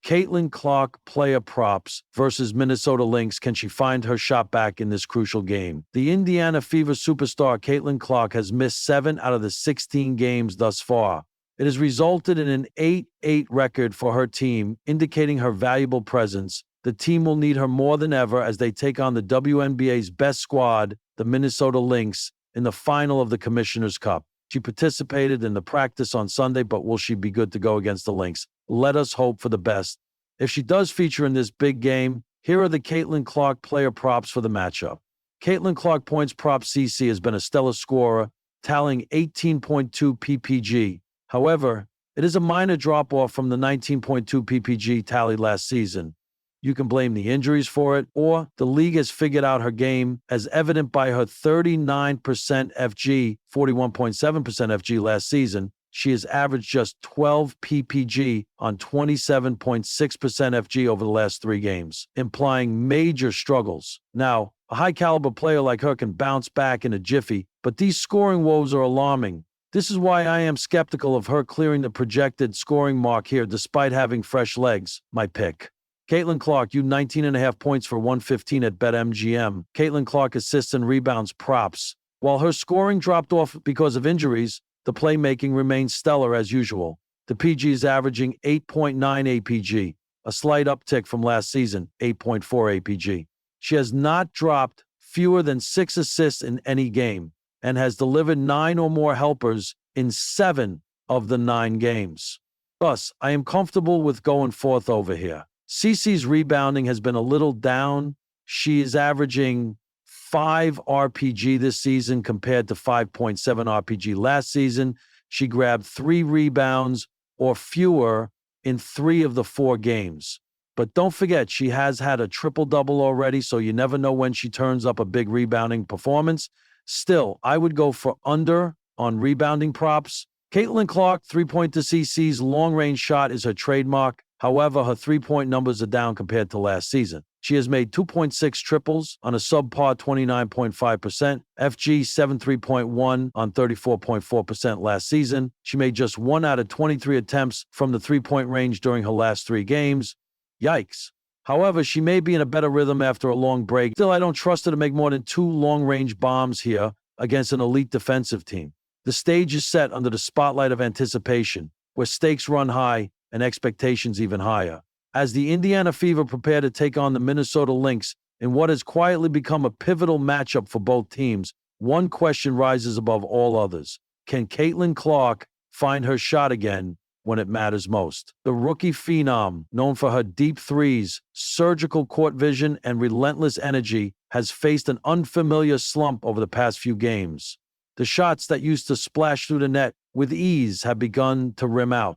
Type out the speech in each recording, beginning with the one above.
Caitlin Clark player props versus Minnesota Lynx. Can she find her shot back in this crucial game? The Indiana Fever superstar Caitlin Clark has missed 7 out of the 16 games thus far. It has resulted in an 8-8 record for her team, indicating her valuable presence. The team will need her more than ever as they take on the WNBA's best squad, the Minnesota Lynx, in the final of the Commissioner's Cup. She participated in the practice on Sunday, but will she be good to go against the Lynx? Let us hope for the best. If she does feature in this big game, here are the Caitlin Clark player props for the matchup. Caitlin Clark points prop CC has been a stellar scorer, tallying 18.2 PPG. However, it is a minor drop-off from the 19.2 PPG tally last season. You can blame the injuries for it, or the league has figured out her game, as evident by her 39% FG, 41.7% FG last season. She has averaged just 12 PPG on 27.6% FG over the last 3 games, implying major struggles. Now, a high-caliber player like her can bounce back in a jiffy, but these scoring woes are alarming. This is why I am skeptical of her clearing the projected scoring mark here despite having fresh legs. My pick. Caitlin Clark, you 19.5 points for 115 at BetMGM. Caitlin Clark assists and rebounds props. While her scoring dropped off because of injuries, the playmaking remains stellar as usual. The PG is averaging 8.9 APG, a slight uptick from last season, 8.4 APG. She has not dropped fewer than 6 assists in any game and has delivered 9 or more helpers in 7 of the 9 games. Thus, I am comfortable with going forth over here. CeCe's rebounding has been a little down. She is averaging 5 RPG this season compared to 5.7 RPG last season. She grabbed 3 rebounds or fewer in 3 of the 4 games. But don't forget, she has had a triple-double already, so you never know when she turns up a big rebounding performance. Still, I would go for under on rebounding props. Caitlin Clark, 3-point to CeCe's long-range shot is her trademark. However, her 3-point numbers are down compared to last season. She has made 2.6 triples on a subpar 29.5%, FG 73.1 on 34.4% last season. She made just 1 out of 23 attempts from the 3-point range during her last 3 games. Yikes. However, she may be in a better rhythm after a long break. Still, I don't trust her to make more than 2 long-range bombs here against an elite defensive team. The stage is set under the spotlight of anticipation, where stakes run high and expectations even higher. As the Indiana Fever prepare to take on the Minnesota Lynx in what has quietly become a pivotal matchup for both teams, one question rises above all others. Can Caitlin Clark find her shot again when it matters most? The rookie phenom, known for her deep threes, surgical court vision, and relentless energy, has faced an unfamiliar slump over the past few games. The shots that used to splash through the net with ease have begun to rim out.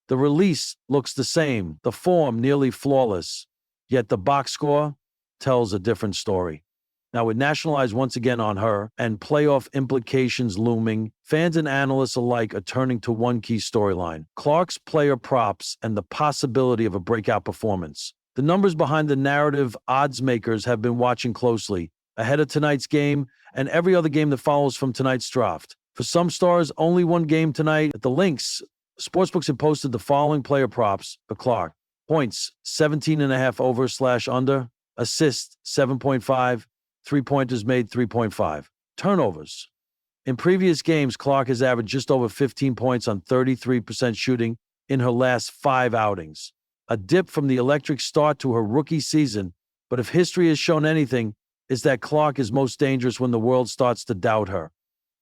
The release looks the same, the form nearly flawless, yet the box score tells a different story. Now, with national eyes once again on her and playoff implications looming, fans and analysts alike are turning to one key storyline: Clark's player props and the possibility of a breakout performance. The numbers behind the narrative odds makers have been watching closely, ahead of tonight's game and every other game that follows from tonight's draft. For some stars, only one game tonight at the Lynx. Sportsbooks have posted the following player props for Clark. Points, 17.5 over/under. Assists, 7.5. 3-pointers made, 3.5. Turnovers. In previous games, Clark has averaged just over 15 points on 33% shooting in her last 5 outings. A dip from the electric start to her rookie season, but if history has shown anything, it's that Clark is most dangerous when the world starts to doubt her.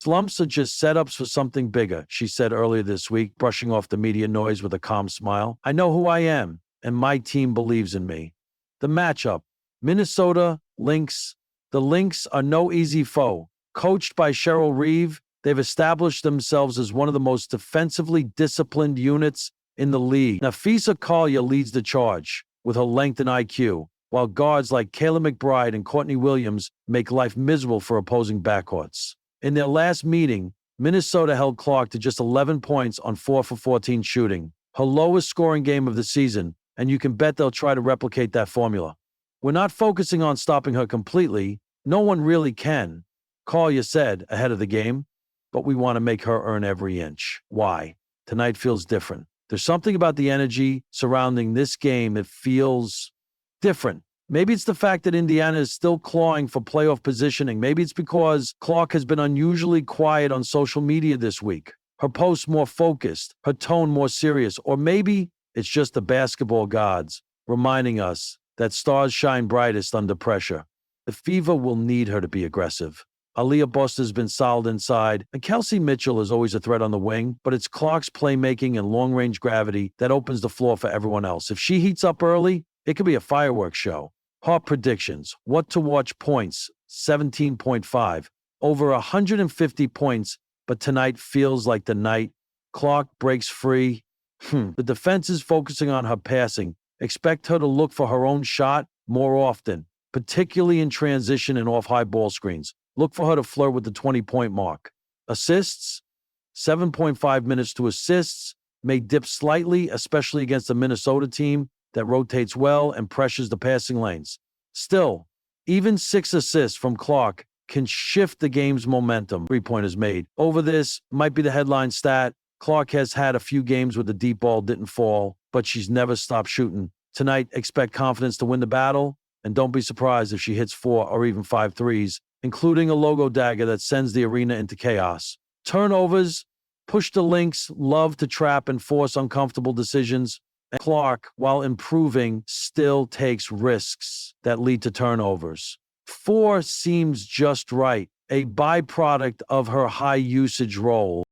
Slumps are just setups for something bigger, she said earlier this week, brushing off the media noise with a calm smile. I know who I am, and my team believes in me. The matchup: Minnesota Lynx. The Lynx are no easy foe. Coached by Cheryl Reeve, they've established themselves as one of the most defensively disciplined units in the league. Nafisa Collier leads the charge with her length and IQ, while guards like Kayla McBride and Courtney Williams make life miserable for opposing backcourts. In their last meeting, Minnesota held Clark to just 11 points on 4 for 14 shooting, her lowest scoring game of the season, and you can bet they'll try to replicate that formula. We're not focusing on stopping her completely. No one really can, Collier said ahead of the game, but we want to make her earn every inch. Why? Tonight feels different. There's something about the energy surrounding this game. It feels different. Maybe it's the fact that Indiana is still clawing for playoff positioning. Maybe it's because Clark has been unusually quiet on social media this week. Her posts more focused, her tone more serious, or maybe it's just the basketball gods reminding us that stars shine brightest under pressure. The Fever will need her to be aggressive. Aaliyah Buster's been solid inside, and Kelsey Mitchell is always a threat on the wing, but it's Clark's playmaking and long-range gravity that opens the floor for everyone else. If she heats up early, it could be a fireworks show. Heart predictions. What to watch points, 17.5. Over 150 points, but tonight feels like the night. Clark breaks free. The defense is focusing on her passing. Expect her to look for her own shot more often, particularly in transition and off high ball screens. Look for her to flirt with the 20-point mark. Assists, 7.5 minutes to assists, may dip slightly, especially against a Minnesota team that rotates well and pressures the passing lanes. Still, even 6 assists from Clark can shift the game's momentum. 3-pointers made. Over this might be the headline stat. Clark has had a few games where the deep ball didn't fall, but she's never stopped shooting. Tonight, expect confidence to win the battle, and don't be surprised if she hits 4 or even 5 threes, including a logo dagger that sends the arena into chaos. Turnovers, push the Lynx, love to trap and force uncomfortable decisions. And Clark, while improving, still takes risks that lead to turnovers. 4 seems just right, a byproduct of her high usage role.